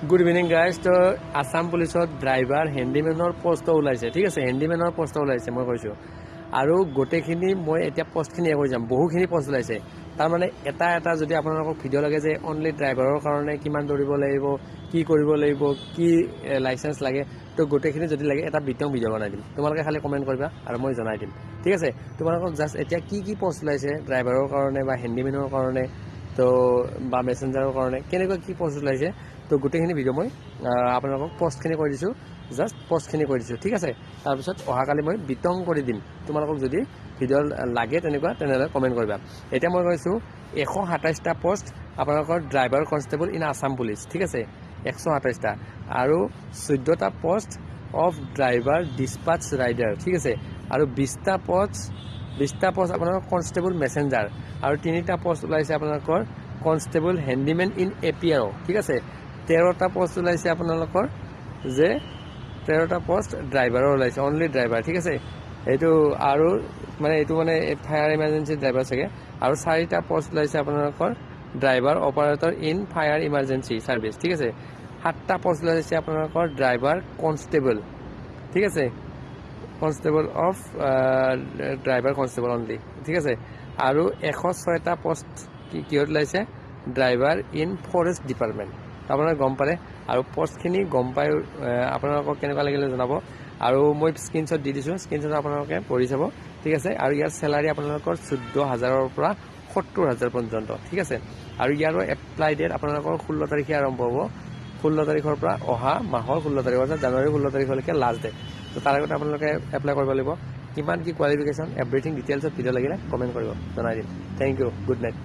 Good evening guys. তো আসাম পুলিচত driver হেণ্ডিমেনৰ post ওলাইছে, ঠিক আছে। হেণ্ডিমেনৰ পোষ্ট ওলাইছে মই কৈছোঁ, আৰু গোটেইখিনি মই এতিয়া পোষ্টখিনি কৈ যাম। বহুখিনি পোষ্ট ওলাইছে, তাৰমানে এটা এটা যদি আপোনালোকক ভিডিঅ' লাগে যে অনলি ড্ৰাইভাৰৰ কাৰণে কিমান দৌৰিব লাগিব, কি কৰিব লাগিব, কি লাইচেঞ্চ লাগে, তো গোটেইখিনি যদি লাগে এটা বিতং ভিডিঅ' বনাই দিম। তোমালোকে খালি কমেণ্ট কৰিবা আৰু মই জনাই দিম, ঠিক আছে। তোমালোকক জাষ্ট এতিয়া কি কি পোষ্ট ওলাইছে ড্ৰাইভাৰৰ কাৰণে বা হেণ্ডিমেনৰ কাৰণে, তো বা মেছেঞ্জাৰৰ কাৰণে কেনেকুৱা কি পোষ্ট ওলাইছে, তো গোটেইখিনি ভিডিঅ' মই আপোনালোকক পোষ্টখিনি কৰি দিছোঁ, জাষ্ট পোষ্টখিনি কৰি দিছোঁ, ঠিক আছে। তাৰপিছত অহাকালি মই বিতং কৰি দিম। তোমালোকক যদি ভিডিঅ' লাগে তেনেহ'লে কমেণ্ট কৰিবা। এতিয়া মই কৈছোঁ 127টা পোষ্ট আপোনালোকৰ driver constable in Assam police, ঠিক আছে। 127টা আৰু 14টা পোষ্ট অফ ড্ৰাইভাৰ ডিছপাচ ৰাইডাৰ, ঠিক আছে। আৰু 20টা পোষ্ট আপোনালোকৰ কনষ্টেবল মেছেঞ্জাৰ, আৰু 3টা পোষ্ট ওলাইছে আপোনালোকৰ কনষ্টেবল হেণ্ডিমেন ইন APR, ঠিক আছে। 13টা পোষ্ট ওলাইছে আপোনালোকৰ যে 13টা পোষ্ট ড্ৰাইভাৰৰ ওলাইছে, অনলি ড্ৰাইভাৰ, ঠিক আছে। এইটো আৰু এইটো ফায়াৰ ইমাৰ্জেঞ্চি ড্ৰাইভাৰ চাগে। আৰু 4টা পোষ্ট ওলাইছে আপোনালোকৰ driver operator in fire emergency service, ঠিক আছে। 7টা পোষ্ট ওলাইছে আপোনালোকৰ ড্ৰাইভাৰ কনষ্টেবল, ঠিক আছে। Constable of driver constable only, ঠিক আছে। আৰু 106টা পোষ্ট কিহত ওলাইছে ড্ৰাইভাৰ ইন ফৰেষ্ট ডিপাৰ্টমেণ্ট। আপোনালোকে গম পালে, আৰু পোষ্টখিনি গম পাই আপোনালোকক কেনেকুৱা লাগিলে জনাব। আৰু মই স্ক্ৰীনশ্বট দি দিছোঁ, স্ক্ৰীনশ্বট আপোনালোকে পঢ়ি চাব, ঠিক আছে। আৰু ইয়াৰ চেলাৰী আপোনালোকৰ 14,000ৰ পৰা 70,000 পৰ্যন্ত, ঠিক আছে। আৰু ইয়াৰো এপ্লাই ডেট আপোনালোকৰ 16 তাৰিখে আৰম্ভ হ'ব। 16 তাৰিখৰ পৰা অহা মাহৰ 16 তাৰিখ, অৰ্থাৎ জানুৱাৰী 16 তাৰিখলৈকে লাষ্ট ডেট। তো তাৰ আগতে আপোনালোকে এপ্লাই কৰিব লাগিব। কিমান কি কোৱালিফিকেশ্যন এভৰিথিং ডিটেইলছত ভিডিঅ' লাগিলে কমেণ্ট কৰিব, জনাই দিম। Thank you, good night.